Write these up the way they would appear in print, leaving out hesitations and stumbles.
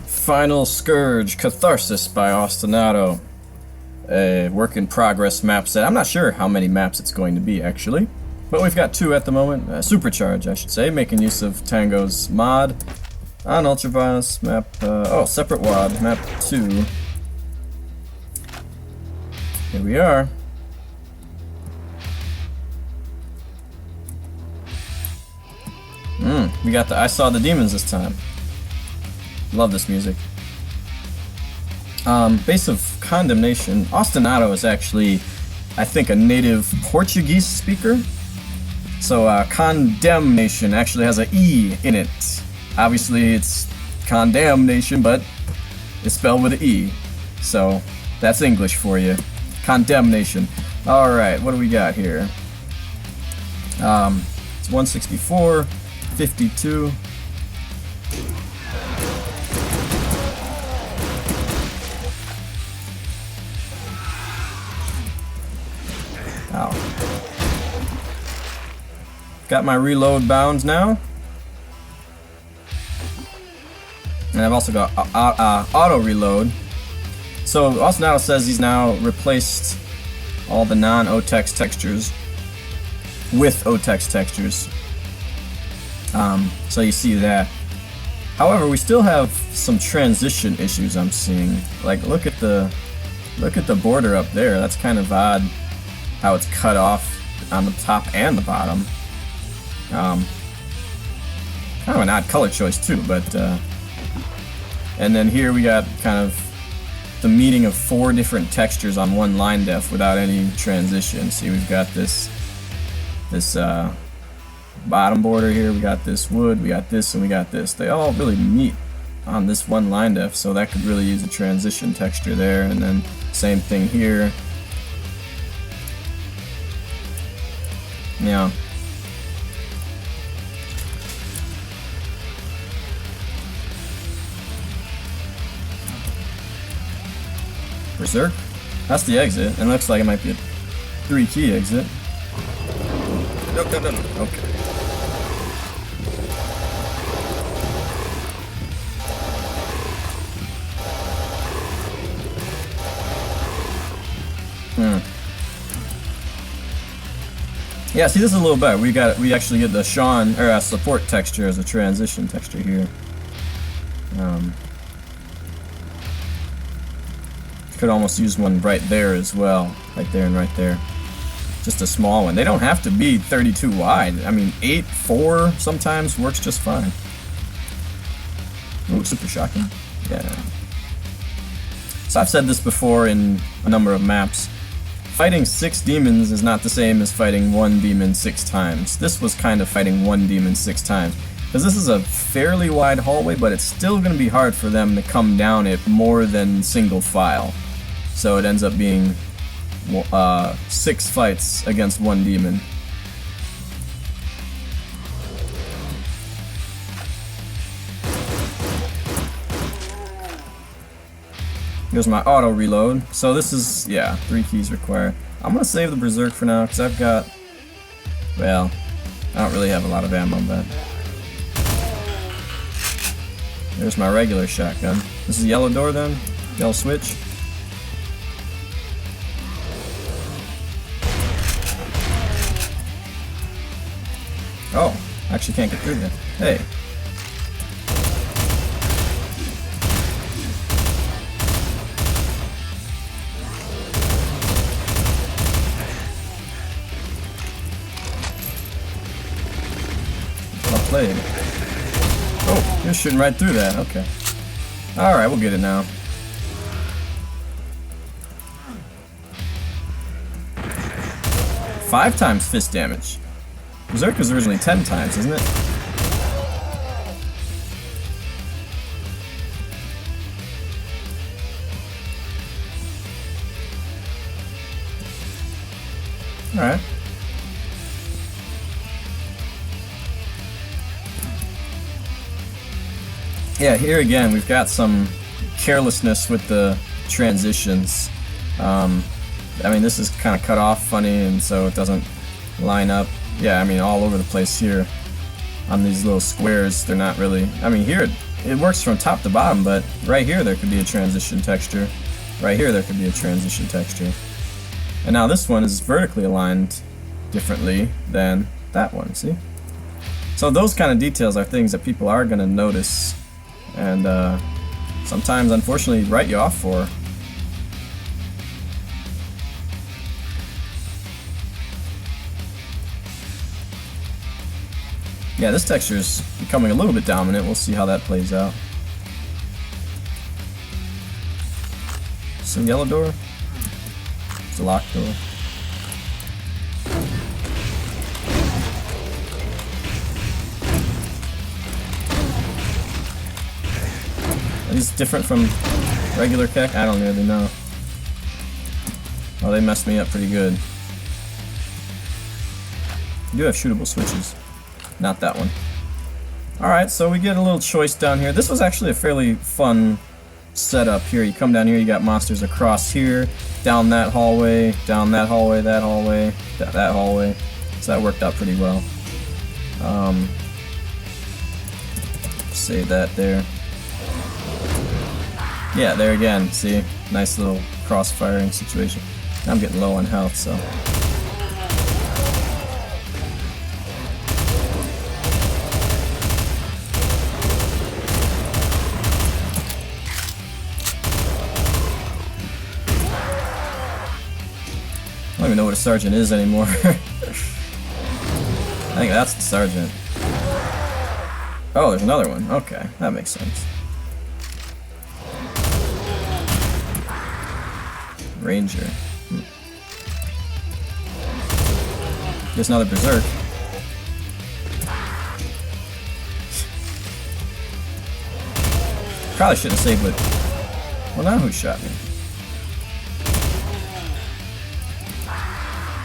Final Scourge, Catharsis by Austinado. A work in progress map set. I'm not sure how many maps it's going to be actually, but we've got two at the moment. Supercharge, I should say, making use of Tango's mod on Ultraviolet's map. Separate WAD, map 2. Here we are. We got the I Saw the Demons this time. Love this music. Base of Condemnation. Austinado is actually, I think, a native Portuguese speaker. So Condemnation actually has an E in it. Obviously it's Condemnation, but it's spelled with an E. So that's English for you. Condemnation. Alright, what do we got here? It's 164, 52. Got my reload bounds now. And I've also got auto reload. So Austinado says he's now replaced all the non-OTEX textures with OTEX textures. So you see that. However, we still have some transition issues I'm seeing. Like look at the border up there. That's kind of odd how it's cut off on the top and the bottom. Kind of an odd color choice too, but and then here we got kind of the meeting of 4 different textures on one line def without any transition. See, we've got this bottom border here, we got this wood, we got this, and we got this. They all really meet on this one line def, so that could really use a transition texture there. And then same thing here. Yeah. Berserk? That's the exit, and looks like it might be a 3-key exit. No. Okay. Yeah, see, this is a little better. We actually get the Sean or support texture as a transition texture here. Could almost use one right there as well, right there and right there. Just a small one. They don't have to be 32 wide. I mean, 8-4 sometimes works just fine. Ooh, super shocking. Yeah. So I've said this before in a number of maps. Fighting 6 demons is not the same as fighting 1 demon 6 times. This was kind of fighting 1 demon 6 times. Because this is a fairly wide hallway, but it's still going to be hard for them to come down it more than single file. So it ends up being 6 fights against 1 demon. Here's my auto reload. So this is, yeah, 3 keys required. I'm going to save the Berserk for now because I've got, well, I don't really have a lot of ammo, but there's my regular shotgun. This is yellow door then? Yellow switch? Oh, actually can't get through that. Hey. Well played. Oh, you're shooting right through that. Okay. Alright, we'll get it now. Five times fist damage. Berserk was originally 10 times, isn't it? Alright. Yeah, here again, we've got some carelessness with the transitions. I mean, this is kind of cut off funny, and so it doesn't line up. Yeah, I mean, all over the place here on these little squares. They're not really, I mean, here it works from top to bottom, but right here there could be a transition texture. Right here there could be a transition texture. And now this one is vertically aligned differently than that one, see? So those kind of details are things that people are going to notice and sometimes unfortunately write you off for. Yeah, this texture is becoming a little bit dominant. We'll see how that plays out. Some yellow door. It's a locked door. Are these different from regular Keck? I don't really know. Oh, they messed me up pretty good. You do have shootable switches. Not that one. Alright, so we get a little choice down here. This was actually a fairly fun setup here. You come down here, you got monsters across here, down that hallway, that hallway, that hallway. So that worked out pretty well. Save that there. Yeah, there again, see? Nice little cross-firing situation. I'm getting low on health, so... I don't even know what a sergeant is anymore. I think that's the sergeant. Oh, there's another one. Okay, that makes sense. Ranger. There's another berserk. Probably should have saved it. Well, now who shot me?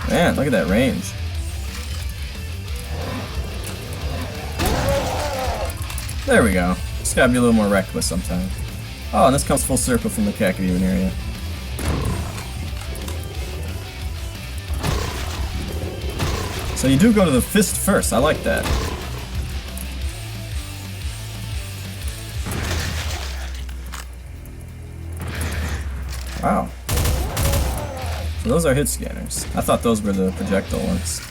Man, look at that range. There we go. Just gotta be a little more reckless sometimes. Oh, and this comes full circle from the Catharsis area. So you do go to the fist first. I like that. Wow. So those are hit scanners. I thought those were the projectile ones.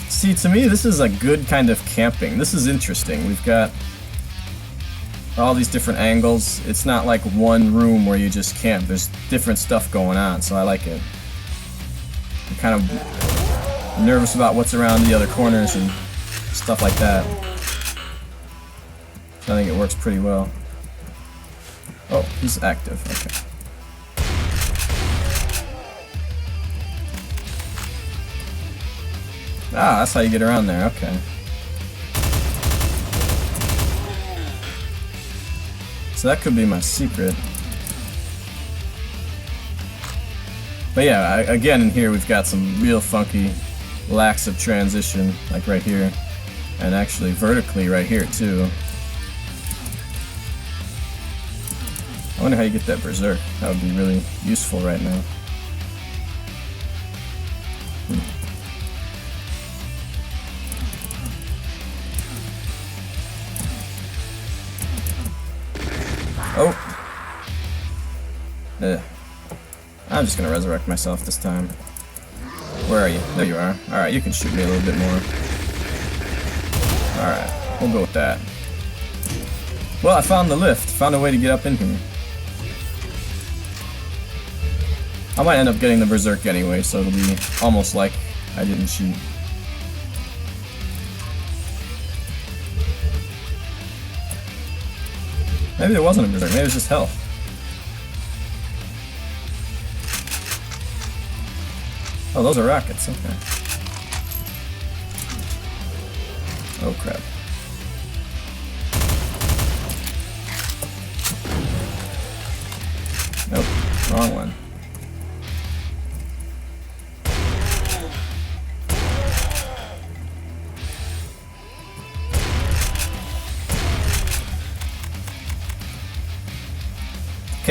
See, to me, this is a good kind of camping. This is interesting. We've got all these different angles. It's not like one room where you just camp. There's different stuff going on, so I like it. I'm kind of nervous about what's around the other corners and stuff like that. So I think it works pretty well. Oh, he's active. Okay. Ah, that's how you get around there. Okay. So that could be my secret. But yeah, again in here we've got some real funky lacks of transition, like right here. And actually vertically right here too. I wonder how you get that berserk. That would be really useful right now. Oh! I'm just gonna resurrect myself this time. Where are you? There you are. Alright, you can shoot me a little bit more. Alright, we'll go with that. Well, I found the lift. Found a way to get up in here. I might end up getting the berserk anyway, so it'll be almost like I didn't shoot. Maybe it wasn't a berserk, maybe it was just health. Oh, those are rockets, okay. Oh crap. Nope, wrong one.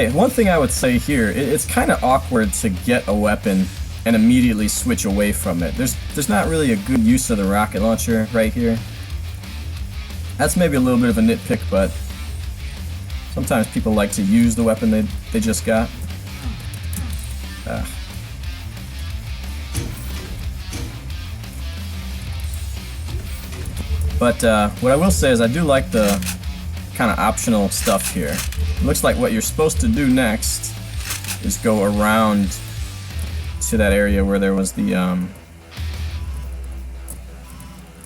Okay, one thing I would say here, it's kind of awkward to get a weapon and immediately switch away from it. There's not really a good use of the rocket launcher right here. That's maybe a little bit of a nitpick, but sometimes people like to use the weapon they just got. But what I will say is I do like the kind of optional stuff here. It looks like what you're supposed to do next is go around to that area where there was the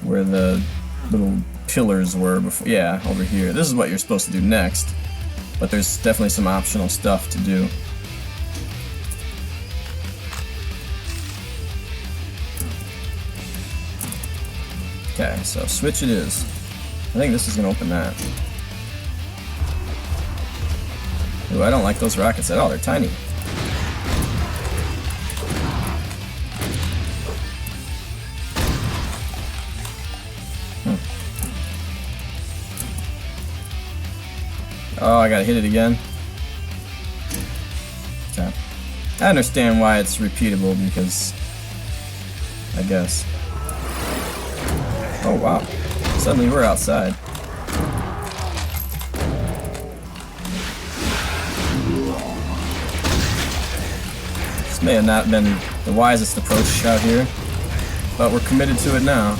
where the little pillars were before. Yeah, over here. This is what you're supposed to do next, but there's definitely some optional stuff to do. Okay, so switch it is. I think this is gonna open that. Ooh, I don't like those rockets at all. They're tiny. Oh, I gotta hit it again. Okay. I understand why it's repeatable, because I guess. Oh wow. Suddenly we're outside. This may have not been the wisest approach out here, but we're committed to it now.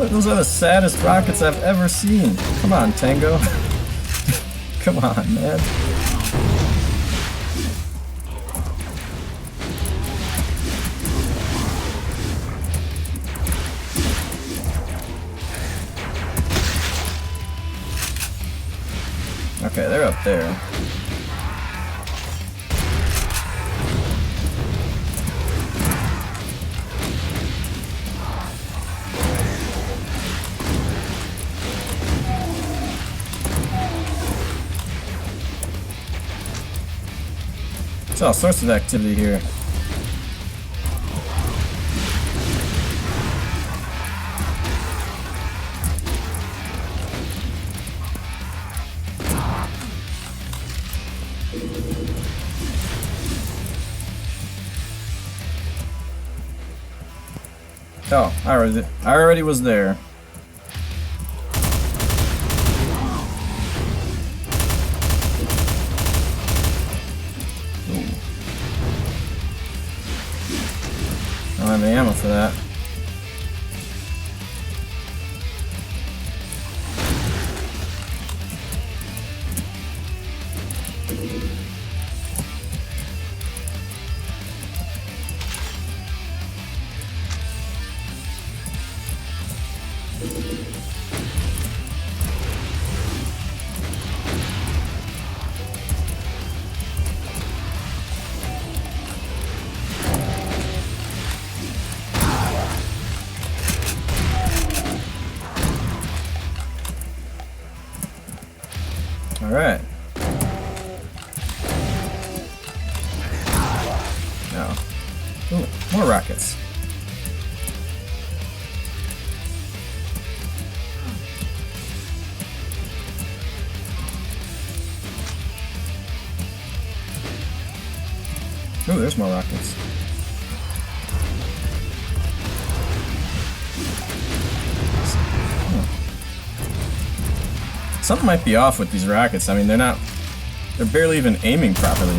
Those are the saddest rockets I've ever seen. Come on, Tango. Come on, man. Okay, they're up there. There's all sorts of activity here. Oh, I already was there. I don't have any ammo for that. Alright. Now. Ooh, more rockets. Ooh, there's more rockets. Something might be off with these rockets. I mean, they're barely even aiming properly.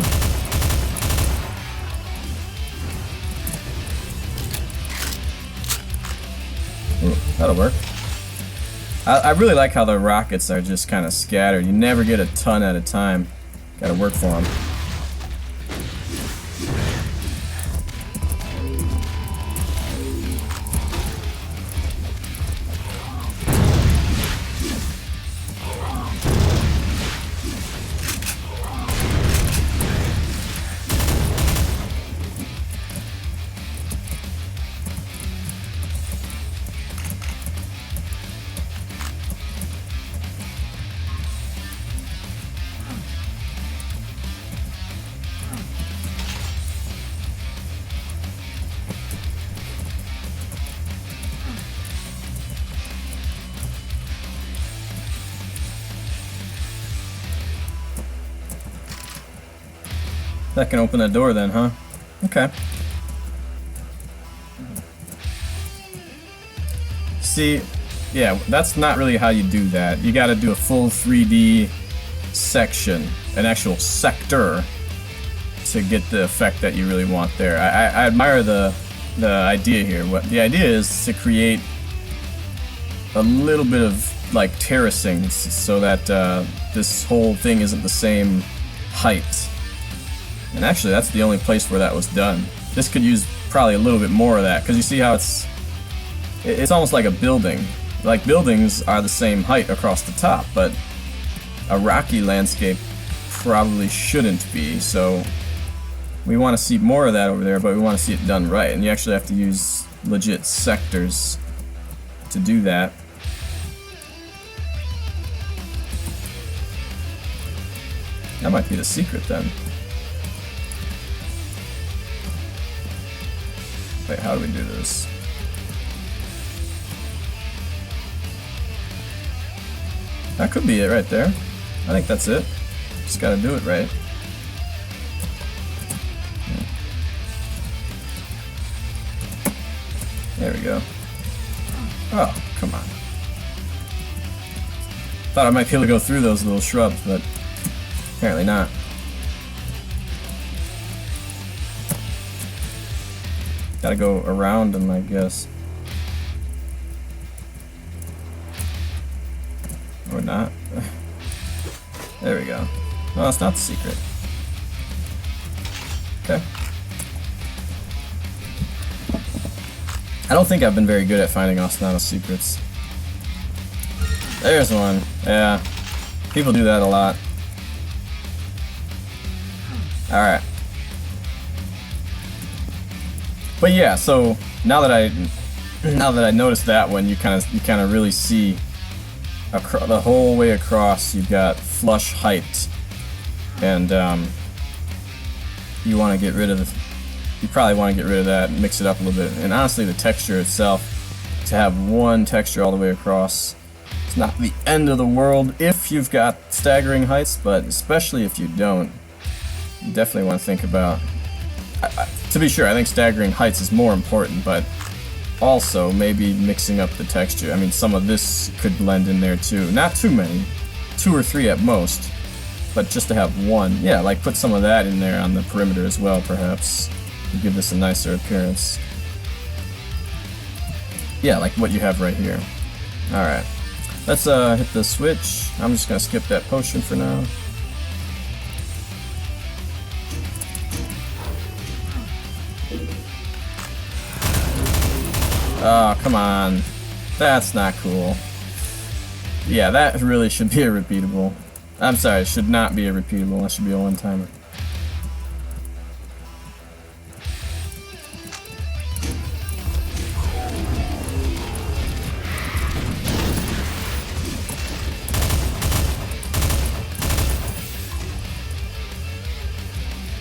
Ooh, that'll work. I really like how the rockets are just kind of scattered. You never get a ton at a time. Gotta work for them. That can open that door then, huh? Okay. See, yeah, that's not really how you do that. You gotta do a full 3D section, an actual sector, to get the effect that you really want there. I admire the idea here. What the idea is to create a little bit of like terracing so that this whole thing isn't the same height. And actually that's the only place where that was done. This could use probably a little bit more of that, because you see how it's almost like a building. Like buildings are the same height across the top, but a rocky landscape probably shouldn't be, so we want to see more of that over there, but we want to see it done right, and you actually have to use legit sectors to do that. That might be the secret then. Wait, how do we do this? That could be it right there. I think that's it. Just gotta do it right. There we go. Oh, come on. Thought I might be able to go through those little shrubs, but apparently not. Gotta go around them, I guess. Or not. There we go. Well, that's not the secret. Okay. I don't think I've been very good at finding Austinado secrets. There's one. Yeah. People do that a lot. Alright. But yeah, so now that I noticed that one, you kind of really see the whole way across. You've got flush height, and you want to get rid of you probably want to get rid of that and mix it up a little bit. And honestly, the texture itself, to have one texture all the way across, it's not the end of the world if you've got staggering heights, but especially if you don't, you definitely want to think about. To be sure, I think staggering heights is more important, but also maybe mixing up the texture. I mean, some of this could blend in there too. Not too many, 2 or 3 at most, but just to have one. Yeah, like put some of that in there on the perimeter as well, perhaps, to give this a nicer appearance. Yeah, like what you have right here. Alright, let's hit the switch. I'm just gonna skip that potion for now. Oh, come on. That's not cool. Yeah, that really should be a repeatable. I'm sorry, it should not be a repeatable. That should be a one-timer.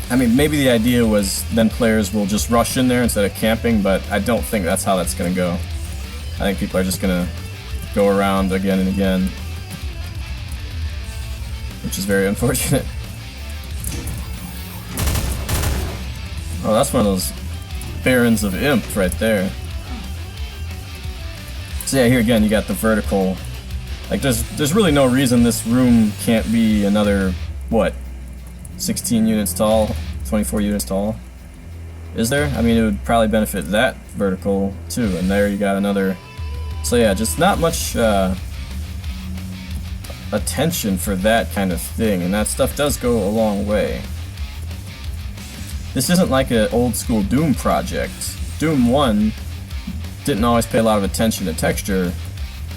I mean, maybe the idea was then players will just rush in there instead of camping, but I don't think that's how that's going to go. I think people are just going to go around again and again, which is very unfortunate. Oh, that's one of those Barons of Imp right there. So yeah, here again you got the vertical. Like there's really no reason this room can't be another, what, 16 units tall, 24 units tall. Is there? I mean, it would probably benefit that vertical too, and there you got another. So yeah, just not much attention for that kind of thing, and that stuff does go a long way. This isn't like an old school Doom project. Doom 1 didn't always pay a lot of attention to texture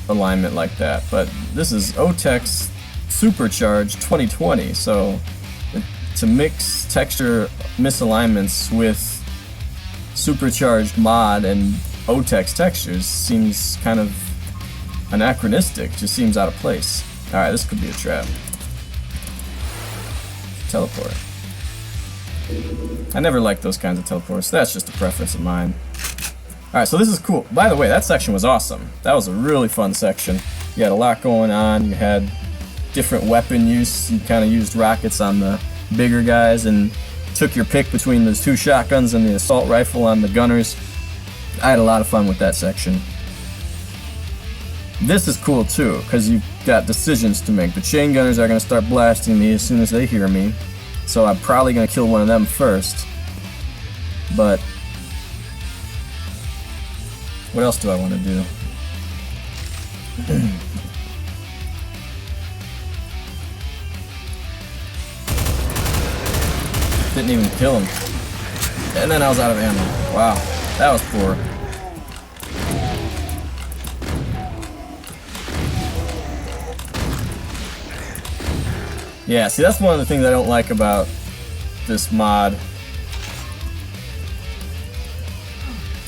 alignment like that, but this is OTEX Supercharge 2020, so to mix texture misalignments with supercharged mod and OTEX textures seems kind of anachronistic, just seems out of place. Alright, this could be a trap. Teleport. I never liked those kinds of teleports, that's just a preference of mine. Alright, so this is cool. By the way, that section was awesome. That was a really fun section. You had a lot going on, you had different weapon use, you kind of used rockets on the bigger guys, and took your pick between the 2 shotguns and the assault rifle on the gunners. I had a lot of fun with that section. This is cool too, because you've got decisions to make. The chain gunners are going to start blasting me as soon as they hear me, so I'm probably going to kill one of them first. But what else do I want to do? Didn't even kill him. And then I was out of ammo. Wow, that was poor. Yeah, see, that's one of the things I don't like about this mod.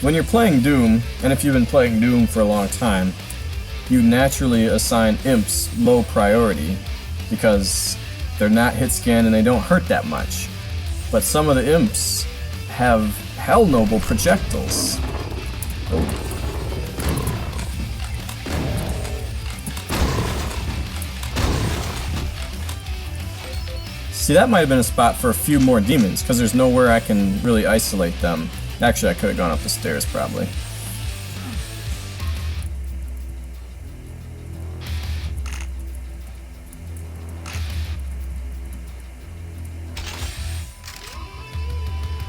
When you're playing Doom, and if you've been playing Doom for a long time, you naturally assign imps low priority because they're not hit scan and they don't hurt that much. But some of the imps have hell noble projectiles. Oh. See, that might have been a spot for a few more demons, because there's nowhere I can really isolate them. Actually, I could have gone up the stairs, probably.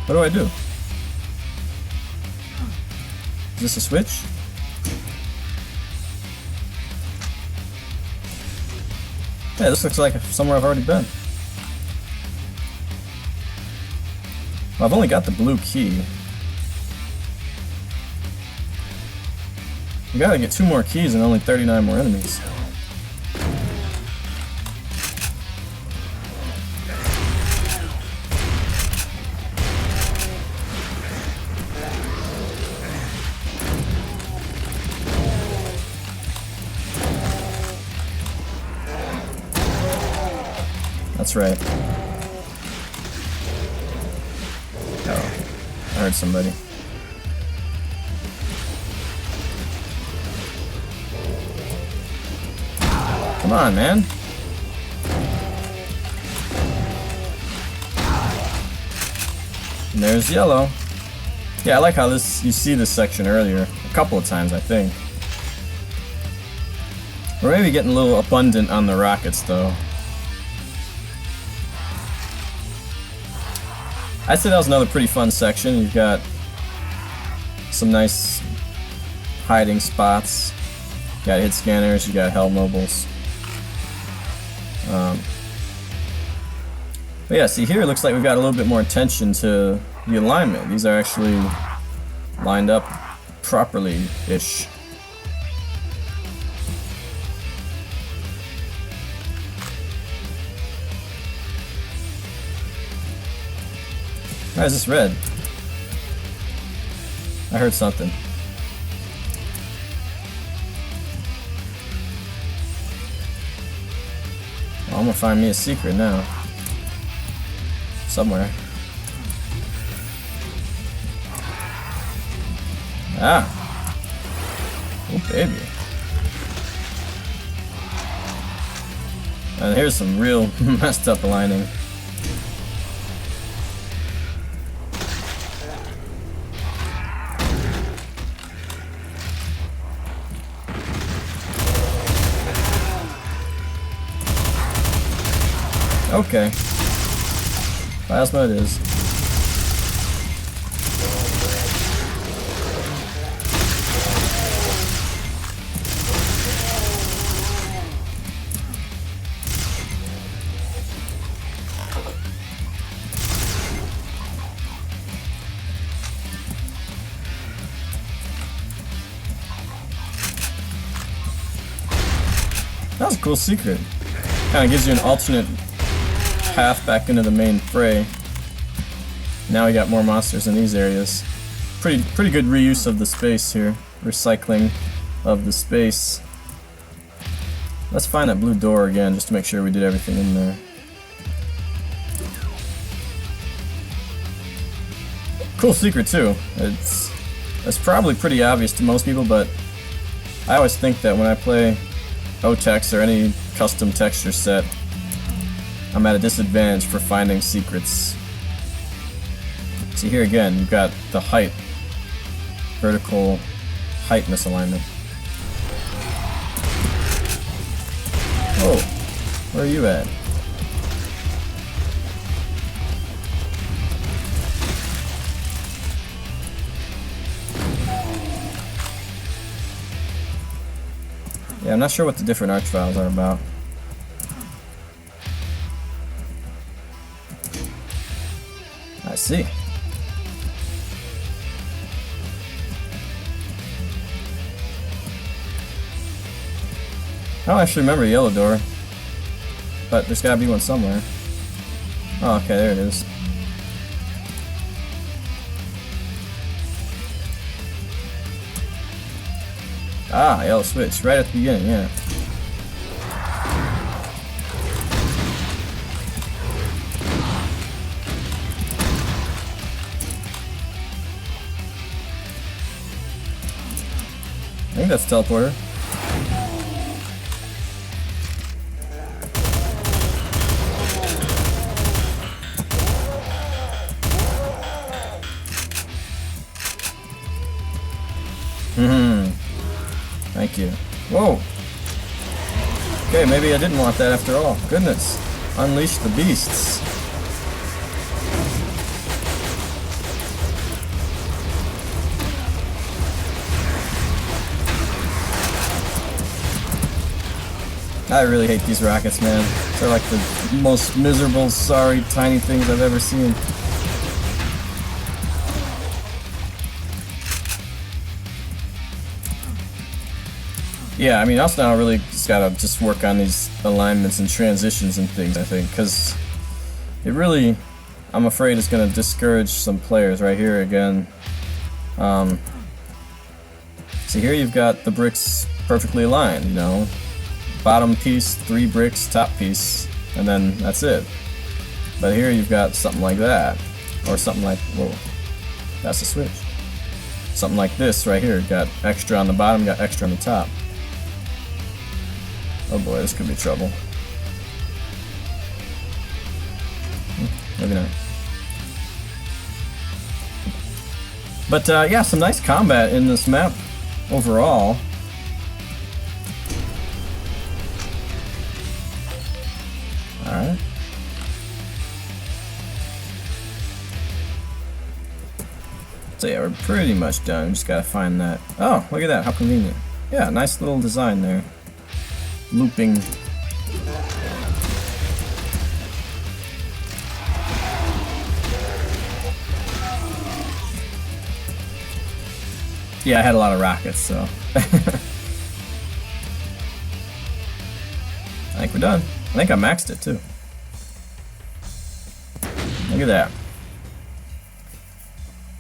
What do I do? Is this a switch? Yeah, this looks like somewhere I've already been. Well, I've only got the blue key. We gotta get 2 more keys and only 39 more enemies. That's right. Oh, I heard somebody. Come on, man. And there's yellow. Yeah, I like how this, you see this section earlier. A couple of times, I think. We're maybe getting a little abundant on the rockets, though. I'd say that was another pretty fun section. You've got some nice hiding spots. You got hit scanners, you got hell nobles. But yeah, see here it looks like we've got a little bit more attention to the alignment. These are actually lined up properly-ish. Why is this red? I heard something. Well, I'm gonna find me a secret now. Somewhere. Ah! Oh, baby. And here's some real messed up aligning. Okay. Plasma it is. That was a cool secret. Kind of gives you an alternate path back into the main fray. Now we got more monsters in these areas. Pretty good reuse of the space here. Recycling of the space. Let's find that blue door again just to make sure we did everything in there. Cool secret too. It's probably pretty obvious to most people, but I always think that when I play OTEX or any custom texture set, I'm at a disadvantage for finding secrets. See here again, you've got the height, vertical height misalignment. Whoa, where are you at? Yeah, I'm not sure what the different arch files are about. I see. I don't actually remember a yellow door, but there's gotta be one somewhere. Oh, okay, there it is. Ah, yellow switch, right at the beginning, yeah. I think that's teleporter. Thank you. Whoa! Okay, maybe I didn't want that after all. Goodness. Unleash the beasts. I really hate these rockets, man. They're like the most miserable, sorry, tiny things I've ever seen. Yeah, I mean, Austinado really just gotta just work on these alignments and transitions and things, I think, because it really, I'm afraid, is gonna discourage some players right here again. See, here you've got the bricks perfectly aligned, you know, bottom piece, 3 bricks, top piece, and then that's it. But here you've got something like that, or something like, whoa, that's a switch. Something like this right here, got extra on the bottom, got extra on the top. Oh boy, this could be trouble. Maybe not. But yeah, some nice combat in this map overall. Alright. So yeah, we're pretty much done. Just gotta find that. Oh, look at that, how convenient. Yeah, nice little design there. Looping. Yeah, I had a lot of rockets, so. I think we're done. I think I maxed it too. Look at that.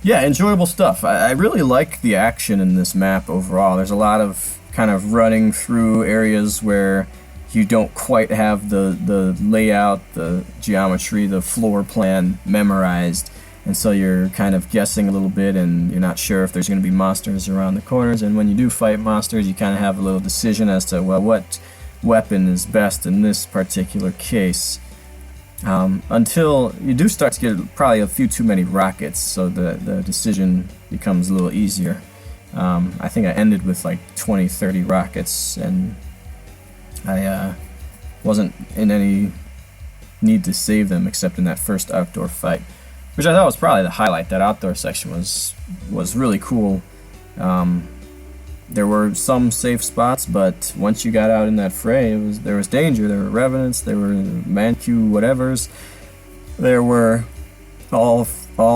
Yeah, enjoyable stuff. I really like the action in this map overall. There's a lot of kind of running through areas where you don't quite have the layout, the geometry, the floor plan memorized, and so you're kind of guessing a little bit and you're not sure if there's going to be monsters around the corners, and when you do fight monsters you kind of have a little decision as to, well, what weapon is best in this particular case. Until you do start to get probably a few too many rockets, so the decision becomes a little easier. I think I ended with like 20-30 rockets, and I wasn't in any need to save them except in that first outdoor fight, which I thought was probably the highlight. That outdoor section was really cool. There were some safe spots, but once you got out in that fray, there was danger. There were revenants, there were Mancu whatevers, there were all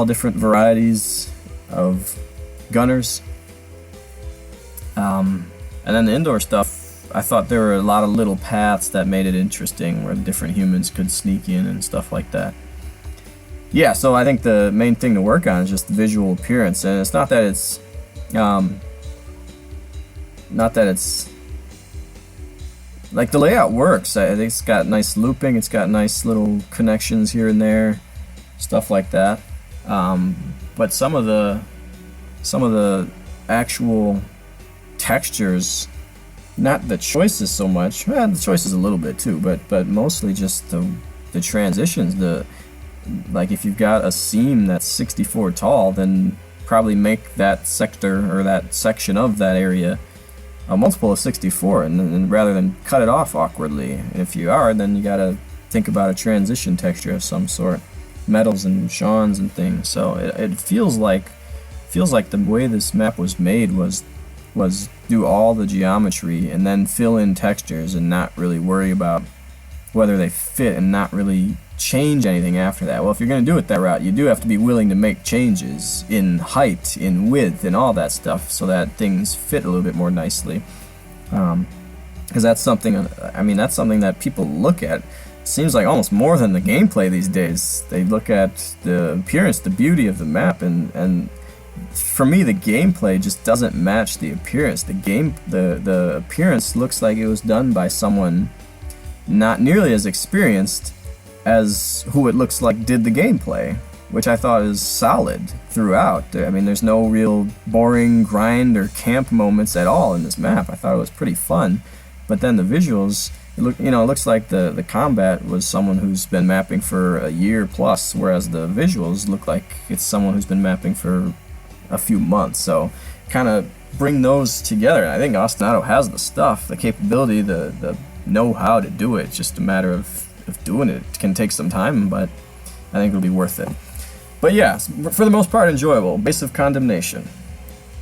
different varieties of gunners. And then the indoor stuff, I thought there were a lot of little paths that made it interesting, where different humans could sneak in and stuff like that. Yeah, so I think the main thing to work on is just the visual appearance, and it's not that it's like, the layout works. I think it's got nice looping, it's got nice little connections here and there, stuff like that. But some of the actual textures, not the choices so much. Well, the choices a little bit too, but mostly just the transitions. Like if you've got a seam that's 64 tall, then probably make that sector or that section of that area a multiple of 64, and rather than cut it off awkwardly. And if you are, then you gotta think about a transition texture of some sort, metals and shawns and things. So it feels like the way this map was made was do all the geometry and then fill in textures and not really worry about whether they fit and not really change anything after that. Well, if you're going to do it that route, you do have to be willing to make changes in height, in width, and all that stuff so that things fit a little bit more nicely. Because that's something, I mean, that's something that people look at. It seems like almost more than the gameplay these days. They look at the appearance, the beauty of the map, and for me, the gameplay just doesn't match the appearance. The appearance looks like it was done by someone not nearly as experienced as who it looks like did the gameplay, which I thought is solid throughout. I mean, there's no real boring grind or camp moments at all in this map. I thought it was pretty fun, but then the visuals, it looks like the combat was someone who's been mapping for a year plus, whereas the visuals look like it's someone who's been mapping for a few months. So kind of bring those together. I think Austinado has the stuff, the capability, the know-how to do it. It's just a matter of doing it. It can take some time, but I think it'll be worth it. But yeah, for the most part, enjoyable. Base of Condemnation.